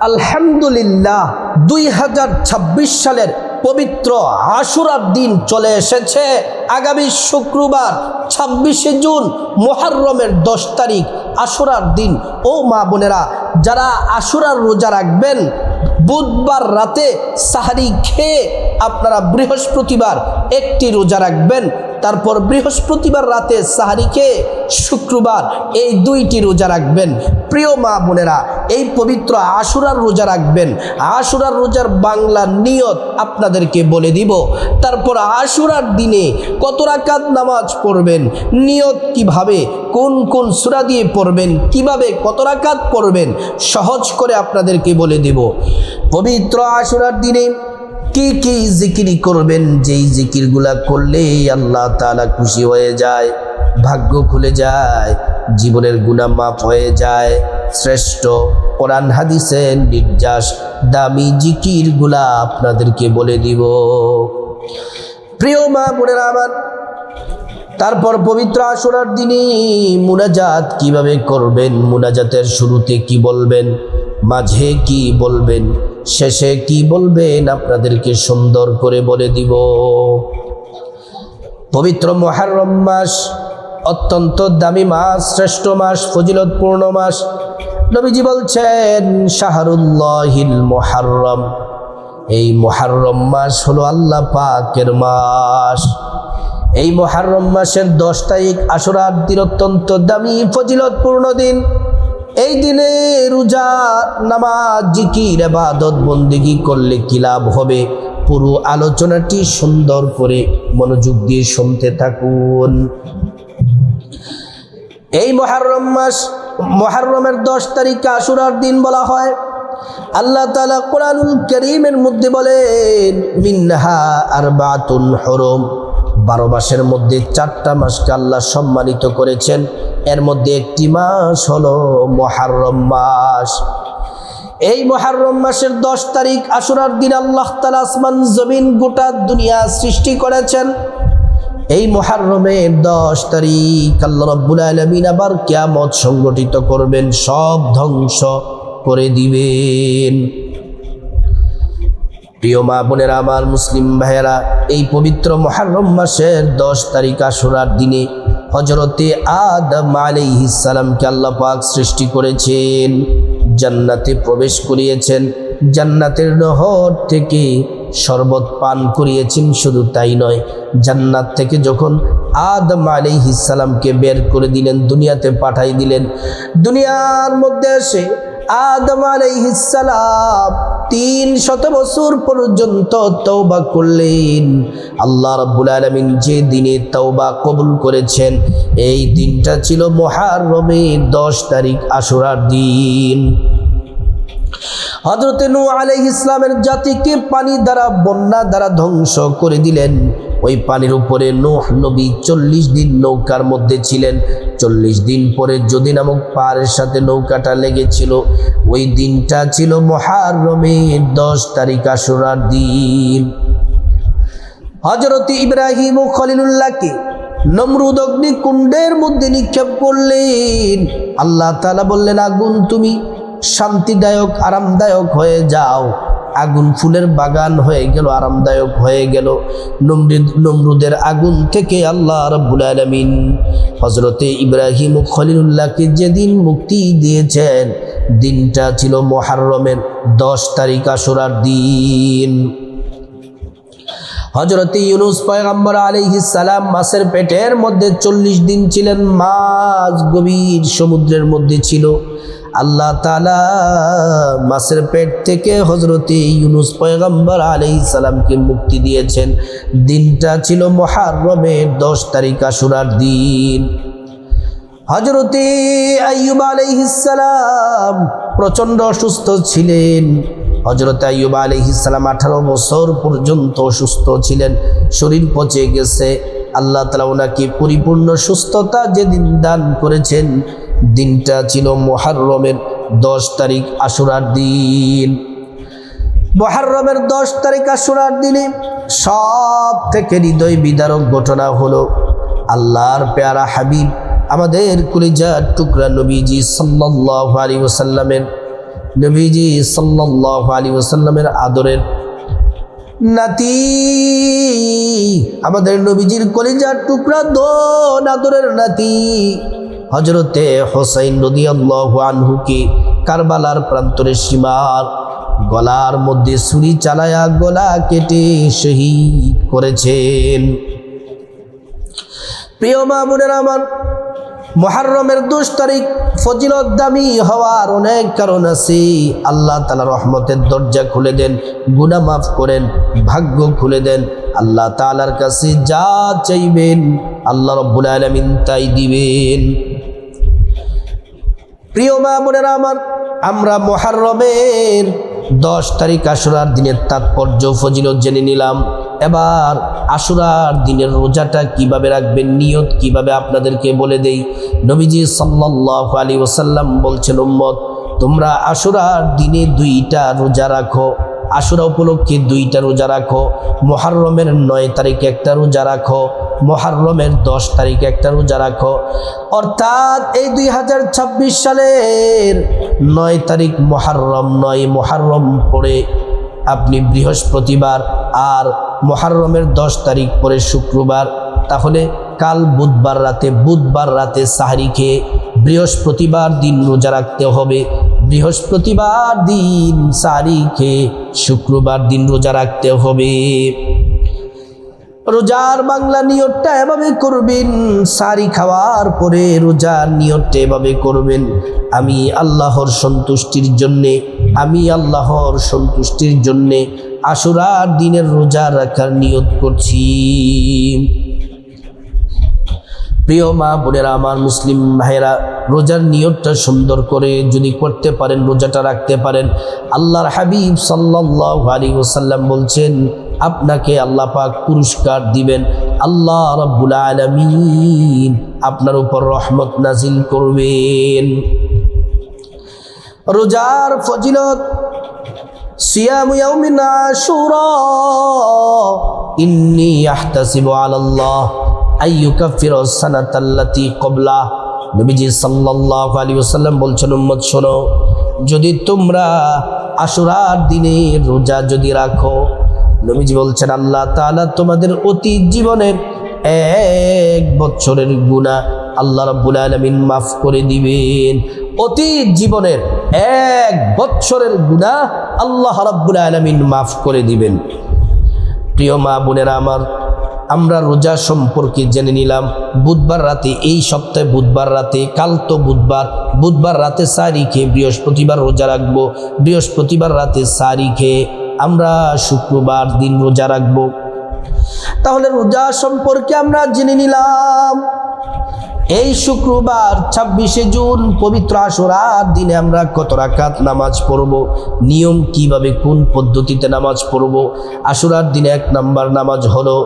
আলহামদুলিল্লাহ 2026 সালের পবিত্র আশুরার দিন চলে এসেছে। আগামী শুক্রবার 26শে জুন মুহররমের 10 তারিখ আশুরার দিন। ও মা বোনেরা, যারা আশুরার রোজা রাখবেন, বুধবার রাতে সাহারি খেয়ে আপনারা বৃহস্পতিবার একটি রোজা রাখবেন, তারপর বৃহস্পতিবার রাতে সাহারি খেয়ে শুক্রবার এই দুইটি রোজা রাখবেন। প্রিয় মা বোনেরা, এই পবিত্র আশুরার রোজা রাখবেন। আশুরার রোজার বাংলা নিয়ত আপনাদেরকে বলে দিব। তারপর আশুরার দিনে কত রাকাত নামাজ পড়বেন, নিয়ত কিভাবে, কোন কোন সূরা দিয়ে পড়বেন, কিভাবে কত রাকাত পড়বেন, সহজ করে আপনাদেরকে বলে দিব। পবিত্র আশুরার দিনে কি কি জিকির করবেন, যেই জিকিরগুলা করলে আল্লাহ তাআলা খুশি হয়ে যায়, ভাগ্য খুলে যায়, জীবনের গুনাহ মাফ হয়ে যায়। শ্রেষ্ঠ কোরআন হাদিসের নির্যাস দামি জিকিরগুলা আপনাদেরকে বলে দিব। প্রিয় মা বোনেরা আমার, তারপর পবিত্র আশুরার দিনে মুনাজাত কিভাবে করবেন, মুনাজাতের শুরুতে কি বলবেন, মাঝে কি বলবেন, শেষে কি বলবেন, আপনাদেরকে সুন্দর করে বলে দিব। পবিত্র মুহররম মাস অত্যন্ত দামি মাস, শ্রেষ্ঠ মাস, ফজিলতপূর্ণ মাস। নবীজি বলছেন শাহরুল্লাহিল মুহররম, এই মুহররম মাস হলো আল্লাহ পাকের মাস। এই মুহররম মাসের 10 তারিখ আশুরার দিন অত্যন্ত দামি ফজিলতপূর্ণ দিন। এই দিনে রোজা, নামাজ, জিকির, ইবাদত, বন্দেগী করলে কি লাভ হবে, পুরো আলোচনাটি সুন্দর করে মনোযোগ দিয়ে শুনতে থাকুন। এই মুহররম মাস, মুহররমের 10 তারিখ আশুরার দিন বলা হয়। আল্লাহ তাআলা কোরআনুল কারীমের মধ্যে বলেন মিনহা আরবাতুন হুরুম, 12 মাসের মধ্যে 4টা মাসকে আল্লাহ সম্মানিত করেছেন। এর মধ্যে একটি মাস হলো মুহররম মাস। এই মুহররম মাসের 10 তারিখ আশুরার দিন আল্লাহ তাআলা আসমান জমিন গোটা দুনিয়া সৃষ্টি করেছেন। এই মুহররমের 10 তারিখ আল্লাহ রাব্বুল আলামিন আবার কিয়ামত সংগঠিত করবেন, সব ধ্বংস করে দিবেন। প্রিয় মা বোনেরা আমার, মুসলিম ভাইয়েরা, এই পবিত্র মুহররম মাসের 10 তারিখ আশুরার দিনে হযরতে আদম আলাইহিস সালামকে আল্লাহ পাক সৃষ্টি করেছেন, জান্নাতে প্রবেশ করিয়েছেন, জান্নাতের নহর থেকে শরবত পান করিয়েছেন। শুধু তাই নয়, জান্নাত থেকে যখন আদম আলাইহিস সালামকে বের করে দিলেন, দুনিয়াতে পাঠাই দিলেন, দুনিয়ার মধ্যে এসে আদম আলাইহিস সালাম 300 বছর পর্যন্ত তওবা করলেন। আল্লাহ রাব্বুল আলামিন যে দিনে তওবা কবুল করেছেন, এই দিনটা ছিল মুহররমের 10 তারিখ আশুরার দিন। হযরতে নূহ আলাইহিস সালামের জাতিকে পানি দ্বারা, বন্যা দ্বারা ধ্বংস করে দিলেন। ওই পানির উপরে নূহ নবী 40 দিন নৌকার মধ্যে ছিলেন। 40 দিন পরে যদি নামক পাহাড়ের সাথে নৌকাটা লেগেছিল, ওই দিনটা ছিল মুহররমের 10 তারিখ আশুরার দিন। হযরত ইব্রাহিম ও খলিলুল্লাহকে নমরুদ অগ্নিকুণ্ডের মধ্যে নিক্ষেপ করলেন। আল্লাহ তাআলা বললেন, আগুন তুমি শান্তিদায়ক, আরামদায়ক হয়ে যাও। আগুন ফুলের বাগান হয়ে গেল, আরামদায়ক হয়ে গেল। নমরুদের আগুন থেকে আল্লাহ রাব্বুল আলামিন হযরতে ইব্রাহিম ও খলিলুল্লাহকে যেদিন মুক্তি দিয়েছেন, দিনটা ছিল মুহররমের 10 তারিখ আশুরার দিন। হযরতে ইউনূস পয়গম্বর আলাইহিস সালাম মাছের পেটের মধ্যে 40 দিন ছিলেন, মাছ গভীর সমুদ্রের মধ্যে ছিল। আল্লাহ তাআলা মাছের পেট থেকে হযরতে ইউনূস পয়গম্বর আলাইহিস সালামকে মুক্তি দিয়েছেন। দিনটা ছিল মুহররমের 10 তারিখ আশুরার দিন। হযরতে আইয়ুব আলাইহিস সালাম প্রচণ্ড অসুস্থ ছিলেন। হযরত আইয়ুব আলাইহিস সালাম 18 বছর পর্যন্ত অসুস্থ ছিলেন, শরীর পচে গেছে। আল্লাহ তাআলা ওনাকে পরিপূর্ণ সুস্থতা যেদিন দান করেছেন, দিনটা ছিল মুহররমের 10 তারিখ আশুরার দিন। মুহররমের 10 তারিখ আশুরার দিনে সব থেকে হৃদয় বিদারক ঘটনা হলো আল্লাহর পেয়ারা হাবিব, আমাদের কলিজার টুকরা নবীজি সাল্লাল্লাহু আলাইহি ওয়াসাল্লামের নবীজি সাল্লাল্লাহু আলাইহি ওয়াসাল্লামের আদরের নাতি, আমাদের নবীজির কলিজার টুকরা দোন আদরের নাতি হযরতে হুসাইন রাদিয়াল্লাহু আনহুকে কারবালার প্রান্তরে সীমার গলার মধ্যে ছুরি চালায়া গলা কেটে শহীদ করেছেন। প্রিয় মা বোনেরা আমার, মুহররমের 10 তারিখ ফজিলত দামি হওয়ার অনেক কারণ আছে। আল্লাহ তাআলা রহমতের দরজা খুলে দেন, গুনাহ মাফ করেন, ভাগ্য খুলে দেন। আল্লাহ তাআলার কাছে যা চাইবেন আল্লাহ রাব্বুল আলামিন তাই দিবেন। প্রিয় মা বোনেরা আমার, আমরা মুহররমের 10 তারিখ আশুরার দিনের তাৎপর্য ফজিলত জেনে নিলাম। এবার আশুরার দিনের রোজাটা কিভাবে রাখবেন, নিয়ত কিভাবে আপনাদেরকে বলে দেই। নবীজি সাল্লাল্লাহু আলাইহি ওয়াসাল্লাম বলছেন, উম্মত তোমরা আশুরার দিনে 2টা রোজা রাখো। আশুরা উপলক্ষে 2টা রোজা রাখো। মুহররমের 9 তারিখে একটা রোজা রাখো, মুহররমের 10 তারিখে একটা রোজা রাখো। অর্থাৎ এই 2026 সালের 9 তারিখ মুহররম, 9 মুহররম পরে আপনি বৃহস্পতিবার, আর মুহররমের 10 তারিখ পরে শুক্রবার। তাহলে কাল বুধবার রাতে সাহরি খেয়ে বৃহস্পতিবার দিন রোজা রাখতে হবে। বৃহস্পতিবার দিন সাহরি খেয়ে শুক্রবার দিন রোজা রাখতে হবে। রোজার বাংলা নিয়তটা এভাবে করবেন, সাহরি খাওয়ার পরে রোজার নিয়তটা এভাবে করবেন, আমি আল্লাহর সন্তুষ্টির জন্যে আশুরার দিনের রোজা রাখার নিয়ত করছি। প্রিয় মা বোনেরা আমার, মুসলিম ভাইরা, রোজার নিয়তটা সুন্দর করে যদি করতে পারেন, রোজাটা রাখতে পারেন, আল্লাহর হাবিব সাল্লাল্লাহু আলাইহি ওয়াসাল্লাম বলছেন আপনাকে আল্লাহ পাক পুরস্কার দিবেন। আল্লাহ রাব্বুল আলামিন আপনার উপর রহমত নাজিল করবেন। রোজার ফজিলত, সিয়ামু ইয়াউমিন আশুরা ইন্নী আহতাসিবু আলাল্লাহ আইয়ুকাফিরাস সানাতাল্লাতী ক্বাবলা। নবীজি সাল্লাল্লাহু আলাইহি ওয়াসাল্লাম বলছেন, উম্মত শোনো, যদি তোমরা আশুরার দিনে রোজা যদি রাখো, নবীজি বলছেন আল্লাহ তাআলা তোমাদের অতীত জীবনের 1 বছরের গুনাহ আল্লাহ রাব্বুল আলামিন মাফ করে দিবেন। অতীত জীবনের 1 বছরের গুনাহ আল্লাহ রাব্বুল আলামিন মাফ করে দিবেন। প্রিয় মা বোনেরা আমার, আমরা রোজা সম্পর্কে জেনে নিলাম। বুধবার রাতে, এই সপ্তাহে বুধবার রাতে, কাল তো বুধবার রাতে সাহরি খেয়ে বৃহস্পতিবার রোজা রাখবো। বৃহস্পতিবার রাতে সাহরি খেয়ে আমরা শুক্রবার দিন রোজা রাখবো। তাহলে রোজা সম্পর্কে আমরা জেনে নিলাম। এই শুক্রবার 26শে জুন পবিত্র আশুরার দিনে আমরা কত রাকাত নামাজ পড়ব, নিয়ম কিভাবে, কোন পদ্ধতিতে নামাজ পড়ব। আশুরার দিনে 1 নাম্বার নামাজ হলো,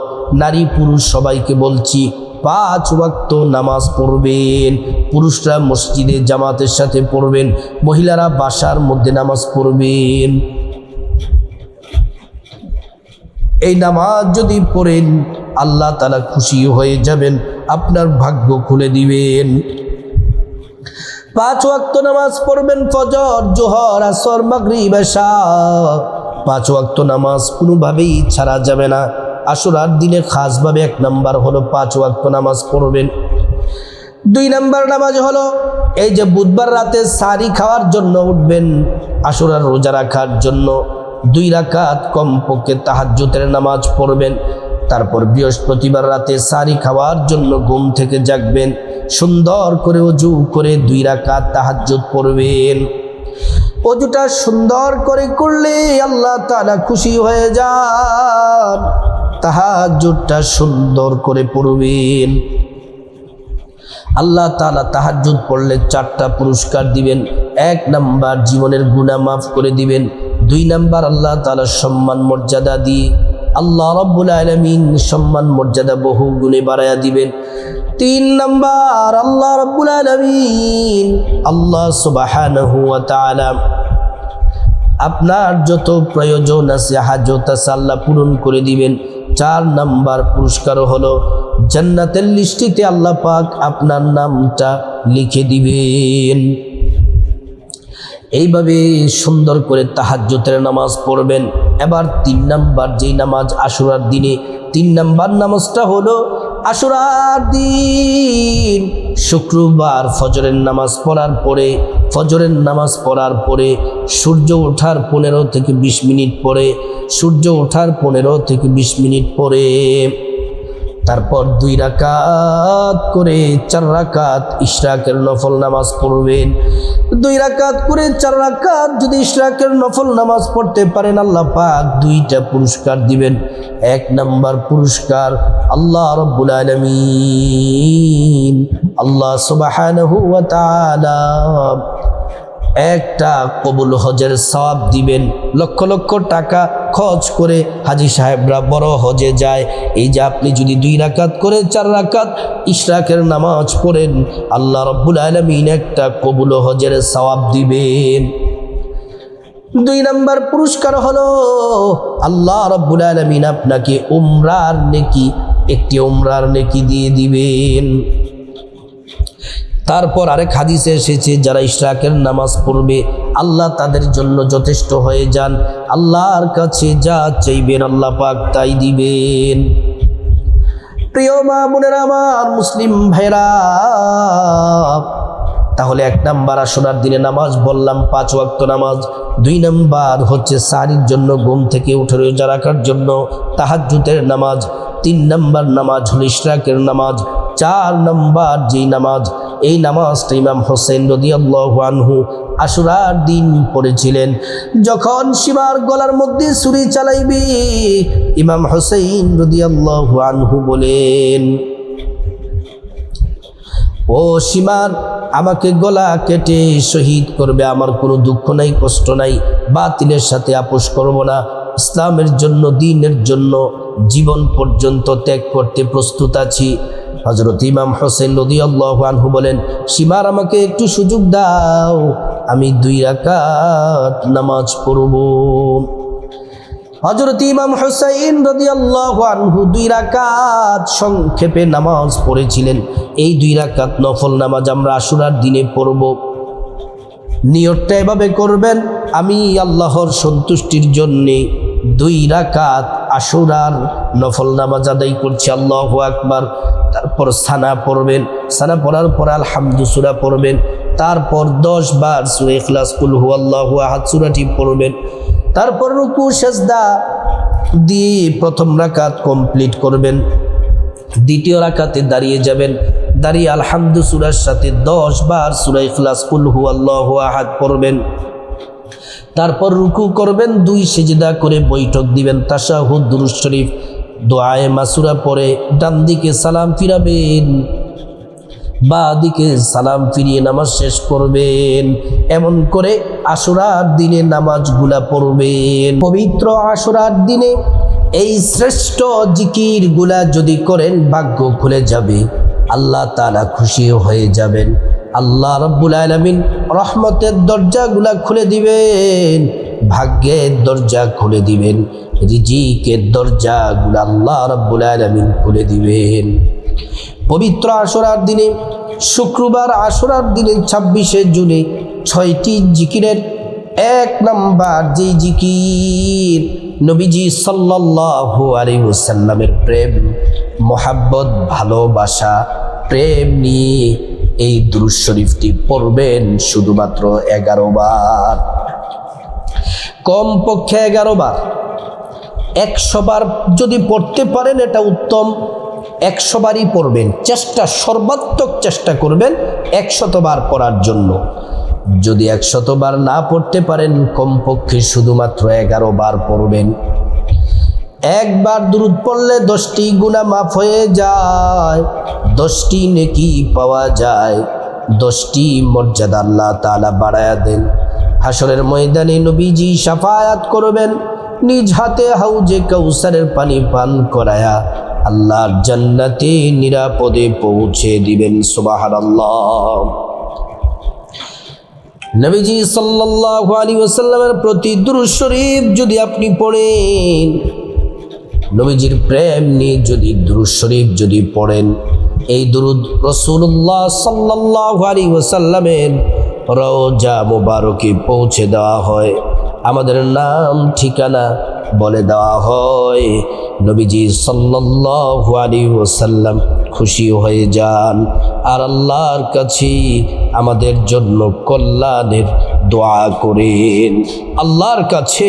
নারী পুরুষ সবাইকে বলছি 5 ওয়াক্ত নামাজ পড়বেন। পুরুষরা মসজিদে জামাতের সাথে পড়বেন, মহিলারা বাসার মধ্যে নামাজ পড়বেন। এই নামাজ যদি পড়েন আল্লাহ তাআলা খুশি হয়ে যাবেন, আপনার ভাগ্য খুলে দিবেন। 5 ওয়াক্ত নামাজ পড়বেন, ফজর, জোহর, আসর, মাগরিব, এশা। 5 ওয়াক্ত নামাজ কোনোভাবেই ছাড়া যাবে না। আশুরার দিনে খাসভাবে 1 নাম্বার হলো 5 ওয়াক্ত নামাজ পড়বেন। 2 নাম্বার নামাজ হলো, এই যে বুধবার রাতে সাহরি খাওয়ার জন্য উঠবেন, আশুরার রোজা রাখার জন্য 2 রাকাত কমপক্ষে তাহাজ্জুদের নামাজ পড়বেন। তারপর বৃহস্পতিবার রাতে সাহরি খাওয়ার জন্য ঘুম থেকে জাগবেন, সুন্দর করে ওযু করে 2 রাকাত তাহাজ্জুদ পড়বেন। ওযুটা সুন্দর করে করলে আল্লাহ তাআলা খুশি হয়ে যান। তাহাজ্জুদটা সুন্দর করে পড়বেন। আল্লাহ তাআলা তাহাজ্জুদ পড়লে 4টা পুরস্কার দিবেন। 1 নাম্বার জীবনের গুনাহ মাফ করে দিবেন। 2 নাম্বার আল্লাহ তাআলা সম্মান মর্যাদা দিয়ে আল্লাহ রাব্বুল আলামিন সম্মান মর্যাদা বহু গুণে বাড়ায়া দিবেন। 3 নাম্বার আল্লাহ রাব্বুল আলামিন, আল্লাহ সুবহানাহু ওয়া তাআলা আপনার যত প্রয়োজন আছে, হাজত আছে, আল্লাহ পূরণ করে দিবেন। 4 নাম্বার পুরস্কার হলো জান্নাতের লিস্টিতে আল্লাহ পাক আপনার নামটা লিখে দিবেন। এইভাবে সুন্দর করে তাহাজ্জুদের নামাজ পড়বেন। এবার 3 নাম্বার যেই নামাজ আশুরার দিনে, 3 নাম্বার নামাজটা হলো আশুরার দিন শুক্রবার ফজরের নামাজ পড়ার পরে সূর্য ওঠার 15 থেকে 20 মিনিট পরে, সূর্য ওঠার 15 থেকে 20 মিনিট পরে তারপর 2 রাকাত করে 4 রাকাত ইশরাকের নফল নামাজ পড়বেন। 2 রাকাত করে 4 রাকাত যদি ইশরাকের নফল নামাজ পড়তে পারেন, আল্লাহ পাক 2টা পুরস্কার দিবেন। 1 নাম্বার পুরস্কার আল্লাহ রাব্বুল আলামিন, আল্লাহ সুবহানাহু ওয়া তাআলা একটা কবুল হজের সওয়াব দিবেন। লক্ষ লক্ষ টাকা খরচ করে হাজী সাহেবরা বড় হজে যায়। এই যে আপনি যদি 2 রাকাত করে 4 রাকাত ইশরাকের নামাজ পড়েন, আল্লাহ রাব্বুল আলামিন একটা কবুল হজের সওয়াব দিবেন। 2 নাম্বার পুরস্কার হলো আল্লাহ রাব্বুল আলামিন আপনাকে উমরার নেকি, একটি উমরার নেকি দিয়ে দিবেন। তারপর আরেক হাদিসে এসেছে, যারা ইশরাকের নামাজ পড়বে আল্লাহ তাদের জন্য যথেষ্ট হয়ে যান। আল্লাহর কাছে যা চাইবেন আল্লাহ পাক তাই দিবেন। প্রিয় মা বোনেরা আমার, মুসলিম ভাইরা, তাহলে 1 নাম্বার আশুরার দিনে নামাজ বললাম 5 ওয়াক্ত নামাজ। 2 নাম্বার হচ্ছে সারির জন্য ঘুম থেকে উঠে রোজা রাখার জন্য তাহাজ্জুদের নামাজ। 3 নাম্বার নামাজ হল ইশরাকের নামাজ। 4 নাম্বার যেই নামাজ, এই নামাজটা ইমাম হোসেন রাদিয়াল্লাহু আনহু আশুরার দিন পড়েছিলেন। যখন সীমার গলার মধ্যে ছুরি চালাইবে, ইমাম হোসেন রাদিয়াল্লাহু আনহু বলেন, ও সীমার, আমাকে গলা কেটে শহীদ করবে, আমার কোনো দুঃখ নাই, কষ্ট নাই, বাতিলের সাথে আপোষ করব না, ইসলামের জন্য, দ্বীনের জন্য জীবন পর্যন্ত ত্যাগ করতে প্রস্তুত আছি। হযরত ইমাম হোসেন রাদিয়াল্লাহু আনহু বলেন, সীমার, আমাকে একটু সুযোগ দাও, আমি 2 রাকাত নামাজ পড়ব। হযরত ইমাম হুসাইন রাদিয়াল্লাহু আনহু 2 রাকাত সংক্ষেপে নামাজ পড়েছিলেন। এই 2 রাকাত নফল নামাজ আমরা আশুরার দিনে পড়ব। নিয়তটা এভাবে করবেন, আমি আল্লাহর সন্তুষ্টির জন্যে 2 রাকাত আশুরার নফল নামাজ আদায় করছি, আল্লাহু আকবার। তারপর সানা পড়বেন, সানা পড়ার পর আলহামদু সূরা পড়বেন, তারপর 10 বার সূরা ইখলাস, কুল হুয়াল্লাহু আহাদ সূরাটি পড়বেন। তারপর রুকু সেজদা দিয়ে 1ম রাকাত কমপ্লিট করবেন। 2য় রাকাতে দাঁড়িয়ে যাবেন, দাঁড়িয়ে আলহামদু সূরার সাথে 10 বার সূরা ইখলাস, কুল হুয়াল্লাহু আহাদ পড়বেন। তারপর রুকু করবেন, 2 সিজদা করে বৈঠক দিবেন, তাশাহুদ, দুরূদ শরীফ, দোয়ায়ে মাসুরা পড়ে ডান দিকে সালাম ফিরাবেন, বা দিকে সালাম ফিরিয়ে নামাজ শেষ করবেন। এমন করে আশুরার দিনে নামাজগুলা পড়বেন। পবিত্র আশুরার দিনে এই শ্রেষ্ঠ জিকিরগুলা যদি করেন, ভাগ্য খুলে যাবে, আল্লাহ তাআলা খুশি হয়ে যাবেন। আল্লাহ রাব্বুল আলামিন রহমতের দরজাগুলা খুলে দিবেন, ভাগ্যের দরজা খুলে দিবেন, রিজিকের দরজাগুলা আল্লাহ রাব্বুল আলামিন খুলে দিবেন। পবিত্র আশুরার দিনে, শুক্রবার আশুরার দিনে 26শে জুনে 6টি জিকিরের 1 নাম্বার যে জিকির, নবীজি সাল্লাল্লাহু আলাইহি ওয়াসাল্লামের প্রেম, মোহাব্বত, ভালোবাসা, প্রেম নিয়ে এই দুরূদ শরীফটি পড়বেন শুধুমাত্র 11 বার, কমপক্ষে 11 বার। 100 বার যদি পড়তে পারেন এটা উত্তম, 100 বারই পড়বেন, সর্বাত্মক চেষ্টা করবেন 100 বার পড়ার জন্য। যদি 100 বার না পড়তে পারেন, কমপক্ষে শুধুমাত্র 11 বার পড়বেন। 1 বার দুরূদ পড়লে 10টি গুনাহ মাফ হয়ে যায়, 10টি নেকি পাওয়া যায়, 10টি মর্যাদা আল্লাহ তাআলা বাড়ায়া দেন। হাসরের ময়দানে নবীজি শাফায়াত করবেন, নিজ হাতে হাউজে কাউসারের পানি পান করায়া আল্লাহর জান্নাতে নিরাপদে পৌঁছে দিবেন। সুবহানাল্লাহ। নবীজি সাল্লাল্লাহু আলাইহি ওয়াসাল্লামের প্রতি দুরূদ শরীফ যদি আপনি পড়েন, নবীজির প্রেম নিয়ে যদি দুরূদ শরীফ যদি পড়েন, এই দুরূদ রাসূলুল্লাহ সাল্লাল্লাহু আলাইহি ওয়াসাল্লামের রওজা মুবারকে পৌঁছে দেওয়া হয়, আমাদের নাম ঠিকানা বলে দেওয়া হয়। নবীজি সাল্লাল্লাহু আলাইহি ওয়াসাল্লাম খুশি হয়ে যান আর আল্লাহর কাছে আমাদের জন্য কল্যাণের দোয়া করেন। আল্লাহর কাছে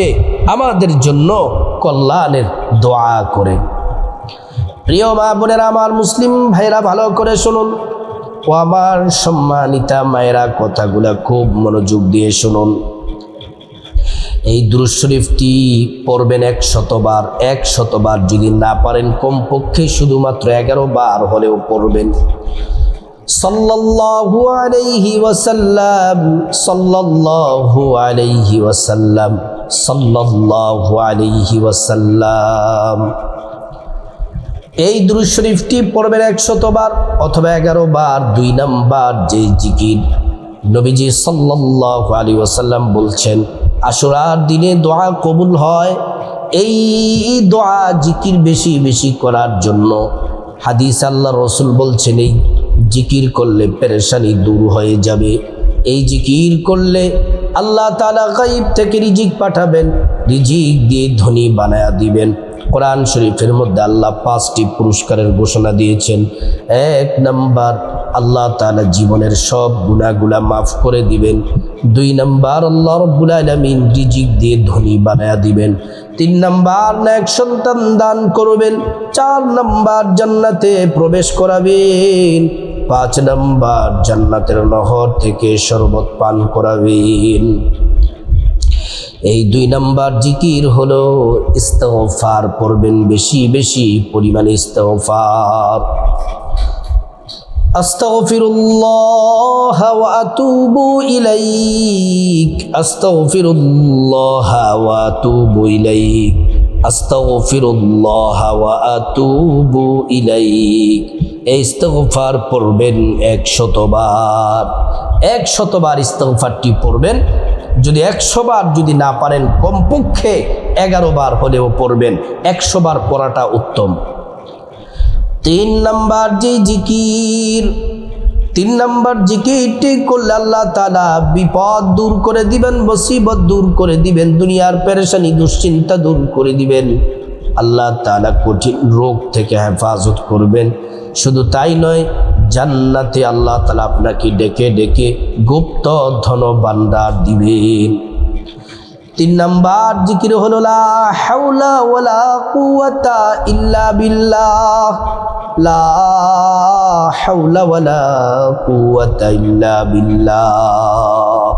আমাদের জন্য কল্যাণের দোয়া করেন। প্রিয় মা বোনেরা, আমার মুসলিম ভাইরা ভালো করে শুনুন ও আমার সম্মানিতা মায়েরা, কথাগুলা খুব মনোযোগ দিয়ে শুনুন। এই দুরূদ শরীফটি পড়বেন 100 বার। 100 বার যদি না পারেন কমপক্ষে শুধুমাত্র 11 বার হলেও পড়বেন। সাল্লাল্লাহু আলাইহি ওয়াসাল্লাম, সাল্লাল্লাহু আলাইহি ওয়াসাল্লাম, সাল্লাল্লাহু আলাইহি ওয়াসাল্লাম। এই দুরূদ শরীফটি পড়বেন 100 বার অথবা 11 বার। 2 নাম্বার যে জিকির, নবীজি সাল্লাল্লাহু আলাইহি ওয়াসাল্লাম বলছেন আশুরার দিনে দোয়া কবুল হয়। এই দোয়া জিকির বেশি বেশি করার জন্য হাদিস আল্লাহ রসুল বলছেন এই জিকির করলে পেরেশানি দূর হয়ে যাবে। এই জিকির করলে আল্লাহ তাআলা গায়ব থেকে রিজিক পাঠাবেন, রিজিক দিয়ে ধনী বানায়া দিবেন। কোরআন শরীফের মধ্যে আল্লাহ 5টি পুরস্কারের ঘোষণা দিয়েছেন। 1 নাম্বার, আল্লাহ তাআলা জীবনের সব গুনাহগুলা মাফ করে দিবেন। 2 নাম্বার, আল্লাহ রাব্বুল আলামিন রিজিক দিয়ে ধনী বানায়া দিবেন। 3 নাম্বার, নেক সন্তান দান করবেন। 4 নাম্বার, জান্নাতে প্রবেশ করাবেন। 5 নাম্বার, জান্নাতের নহর থেকে শরবত পান করাবেন। এই 2 নাম্বার জিকির হলো ইস্তিগফার পড়বেন, বেশি বেশি পরিমাণে ইস্তিগফার। আস্তাগফিরুল্লাহ ওয়া আতুবু ইলাইক, আস্তাগফিরুল্লাহ ওয়া আতুবু ইলাইক, আস্তাগফিরুল্লাহ ওয়া আতুবু ইলাইক। এই ইস্তিগফার পড়বেন 100 বার। 100 বার ইস্তিগফারটি পড়বেন। যদি 100 বার যদি না পারেন কমপক্ষে 11 বার হলেও পড়বেন। 100 বার পড়াটা উত্তম। 3 নাম্বার যে জিকির, 3 নাম্বার জিকিরটি করলে আল্লাহ তাআলা বিপদ দূর করে দিবেন, মুসিবত দূর করে দিবেন, দুনিয়ার পেরেশানি দুশ্চিন্তা দূর করে দিবেন। আল্লাহ তাআলা কঠিন রোগ থেকে হেফাজত করবেন। শুধু তাই নয়, জান্নাতে আল্লাহ তাআলা আপনাকে ডেকে ডেকে গুপ্ত ধন ভান্ডার দিবেন। 3 নাম্বার জিকির হলো লা হাওলা ওয়ালা কুওয়াতা ইল্লা বিল্লাহ, লা হাওলা ওয়ালা কুওয়াতা ইল্লা বিল্লাহ,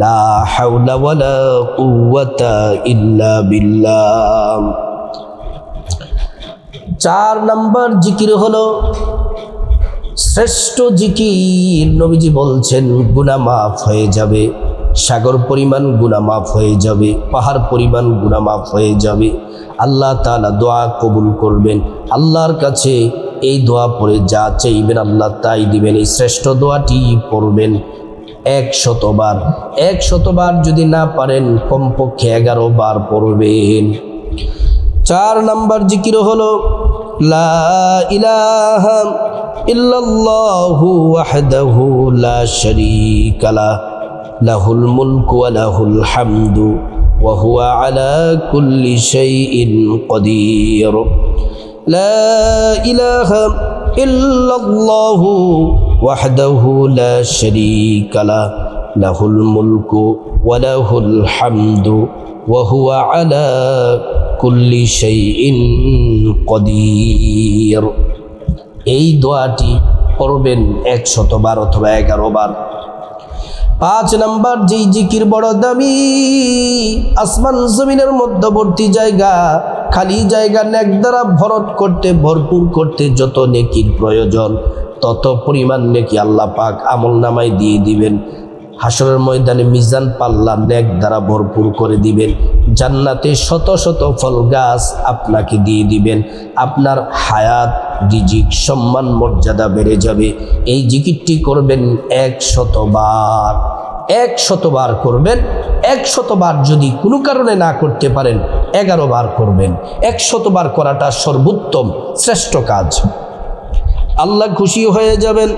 লা হাওলা ওয়ালা কুওয়াতা ইল্লা বিল্লাহ। 4 নাম্বার জিকির হলো শ্রেষ্ঠ জিকির। নবীজি বলছেন গুনাহ মাফ হয়ে যাবে, সাগর পরিমাণ গুনাহ মাফ হয়ে যাবে, পাহাড় পরিমাণ গুনাহ মাফ হয়ে যাবে। আল্লাহ তাআলা দোয়া কবুল করবেন। আল্লাহর কাছে এই দোয়া পড়ে যা চাইবেন আল্লাহ তাই দিবেন। এই শ্রেষ্ঠ দোয়াটি পড়বেন 100 বার। 100 বার যদি না পারেন কমপক্ষে 11 বার পড়বেন। 4 নাম্বার জিকির হলো লা ইলাহা ইল্লাল্লাহু ওয়াহদাহু লা শারীকা লাহু, লাহুল মুলকু ওয়া লাহুল হামদু ওয়া হুয়া আলা কুল্লি শাইইন কাদির। লা ইলাহা ইল্লাল্লাহু ওয়াহদাহু লা শারীকা লাহু, লাহুল মুলকু ওয়া লাহুল হামদু ওয়া হুয়া আলা কুল্লি শাইইন কাদির। এই দোয়াটি পড়বেন 100 বার অথবা 11 বার। 5 নাম্বার যেই জিকির বড় দামি, আসমান জমিনের মধ্যবর্তী জায়গা, খালি জায়গা নেক দ্বারা ভরপুর করতে যত নেকির প্রয়োজন তত পরিমাণ নেকি আল্লাহ পাক আমল নামায় দিয়ে দিবেন। হাসরের ময়দানে মিজান পাল্লা নেক দ্বারা ভরপুর করে দিবেন। জান্নাতে শত শত ফল গাছ আপনাকে দিয়ে দিবেন। আপনার হায়াত, রিজিক, সম্মান, মর্যাদা বেড়ে যাবে। এই জিকিরটি করবেন 100 বার। 100 বার করবেন। 100 বার যদি কোনো কারণে না করতে পারেন 11 বার করবেন। 100 বার করাটা সর্বোত্তম শ্রেষ্ঠ কাজ। আল্লাহ খুশি হয়ে যাবেন।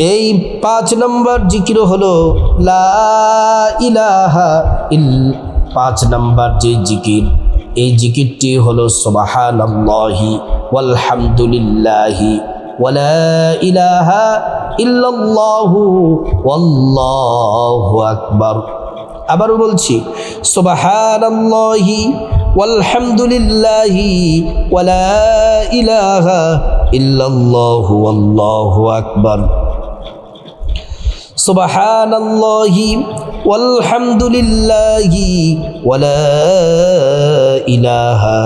এই 5 নম্বর জিকির হলো লা ইলাহা 5 নম্বর যে জিকির, এই জিকিরটি হলো সুবহানাল্লাহি ওয়ালহামদুলিল্লাহি ওয়ালা ইলাহা ইল্লাল্লাহু ওয়াল্লাহু আকবার। আবারও বলছি, সুবহানাল্লাহি ওয়ালহামদুলিল্লাহি ওয়ালা ইলাহা ইল্লাল্লাহু ওয়াল্লাহু আকবার। সুবহানাল্লাহি ওয়ালহামদুলিল্লাহি ওয়ালা ইলাহা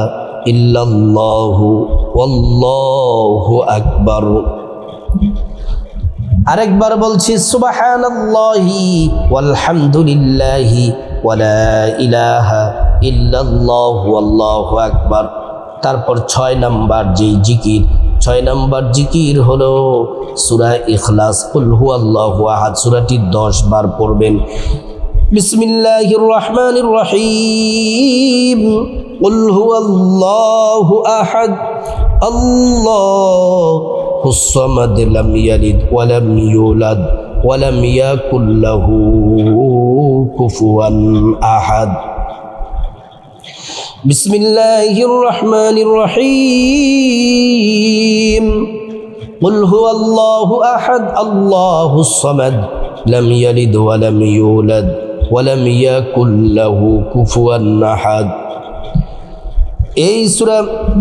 ইল্লাল্লাহু ওয়াল্লাহু আকবার। আরেকবার বলছি, সুবহানাল্লাহি ওয়ালহামদুলিল্লাহি ওয়ালা ইলাহা ইল্লাল্লাহু ওয়াল্লাহু আকবার। তারপর 6 নম্বর যেই জিকির, 6 নম্বর জিকির হলো সূরা ইখলাস, কুল হুয়াল্লাহু আহাদ, সূরাটি 10 বার পড়বেন। বিসমিল্লাহির রহমানির রহিম, কুল হুয়াল্লাহু আহাদ আল্লাহুস সামাদ লাম ইয়ালিদ ওয়া লাম ইউলাদ ওয়া লাম ইয়াকুল লাহু কুফুয়ান আহাদ। বিসমিল্লাহির রহমানির রহিম, কুল হুয়াল্লাহু আহাদ আল্লাহুস সামাদ লাম ইয়ালিদ ওয়া লাম ইউলাদ ওয়া লাম ইয়াকুল লাহু কুফুয়ান আহাদ। এই সূরা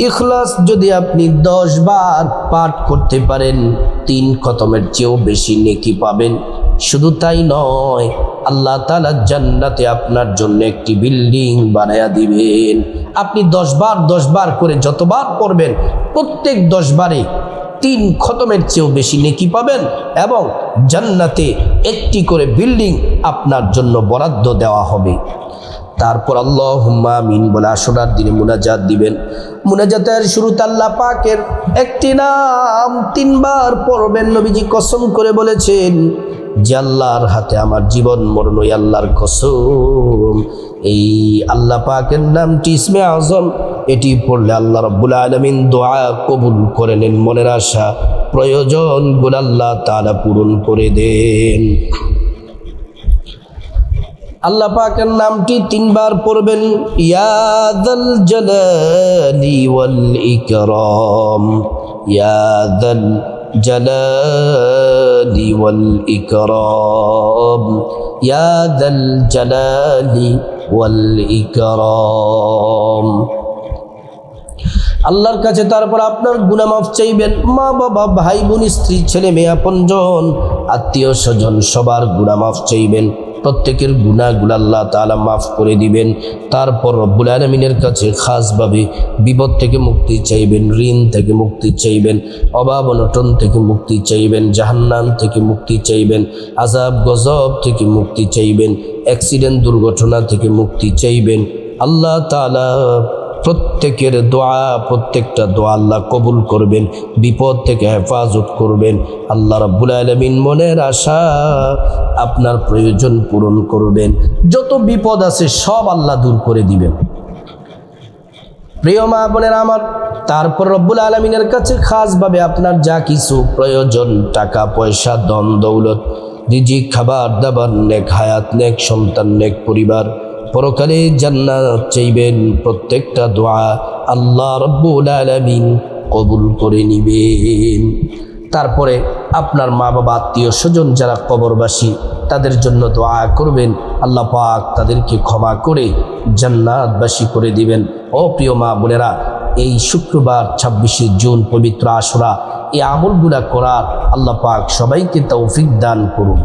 ইখলাস যদি আপনি 10 বার পাঠ করতে পারেন, 3 খতমের চেয়েও বেশি নেকি পাবেন। শুধু তাই নয়, আল্লাহ তাআলা জান্নাতে আপনার জন্য একটি বিল্ডিং বানায়া দিবেন। আপনি 10 বার করে যতবার পড়বেন, প্রত্যেক 10 বারে 3 খতমের চেয়েও বেশি নেকি পাবেন এবং জান্নাতে একটি করে বিল্ডিং আপনার জন্য বরাদ্দ দেওয়া হবে। তারপর আল্লাহুম্মা আমিন বলে আশুরার দিনে মুনাজাত দিবেন। মুনাজাতের শুরুতে আল্লাহ পাকের একটি নাম 3 বার পড়বেন। নবীজি কসম করে বলেছেন যে আল্লাহর হাতে আমার জীবন মরণ, ওই আল্লাহর কসম, এই আল্লাহ পাকের নামটি ইসমে আজম, এটি পড়লে আল্লাহ রাব্বুল আলামিন দোয়া কবুল করে নেন। মনের আশা প্রয়োজনগুলো আল্লাহ তাআলা পূরণ করে দেন। আল্লাহ পাকের নামটি 3 বার পড়বেন। ইয়া যাল জালালি ওয়াল ইকরাম, ইয়া যাল জালালি ওয়াল ইকরাম, ইয়া যাল জালালি ওয়াল ইকরাম। আল্লাহর কাছে তারপর আপনার গুনাহ মাফ চাইবেন। মা বাবা, ভাই বোন, স্ত্রী, ছেলে মেয়ে, আপনজন, আত্মীয় স্বজন সবার গুনাহ মাফ চাইবেন। প্রত্যেকের গুনাহগুলো আল্লাহ তাআলা মাফ করে দিবেন। তারপর রব্বুল আলামিনের কাছে খাসভাবে বিপদ থেকে মুক্তি চাইবেন, ঋণ থেকে মুক্তি চাইবেন, অভাব অনটন থেকে মুক্তি চাইবেন, জাহান্নাম থেকে মুক্তি চাইবেন, আযাব গজব থেকে মুক্তি চাইবেন, অ্যাক্সিডেন্ট দুর্ঘটনা থেকে মুক্তি চাইবেন। আল্লাহ তাআলা প্রত্যেকের দোয়া, প্রত্যেকটা দোয়া আল্লাহ কবুল করবেন, বিপদ থেকে হেফাজত করবেন। আল্লাহ রাব্বুল আলামিন মনের আশা, আপনার প্রয়োজন পূরণ করবেন। যত বিপদ আছে সব আল্লাহ দূর করে দিবেন। প্রিয় মা বোনেরা আমার, তারপর রব্বুল আলামিনের কাছে খাসভাবে আপনার যা কিছু প্রয়োজন, টাকা পয়সা, ধন দৌলত, রিজিক, খাবার দাবার, নেক হায়াত, নেক সন্তান, নেক পরিবার, পরকালে জান্নাত চাইবেন। প্রত্যেকটা দোয়া আল্লাহ রাব্বুল আলামিন কবুল করে নিবেন। তারপরে আপনার মা বাবা, আত্মীয় স্বজন যারা কবরবাসী, তাদের জন্য দোয়া করবেন। আল্লাহ পাক তাদেরকে ক্ষমা করে জান্নাতবাসী করে দিবেন। ও প্রিয় মা বোনেরা, এই শুক্রবার 26শে জুন পবিত্র আশুরা, এই আমলগুলা করার আল্লাহ পাক সবাইকে তৌফিক দান করুন।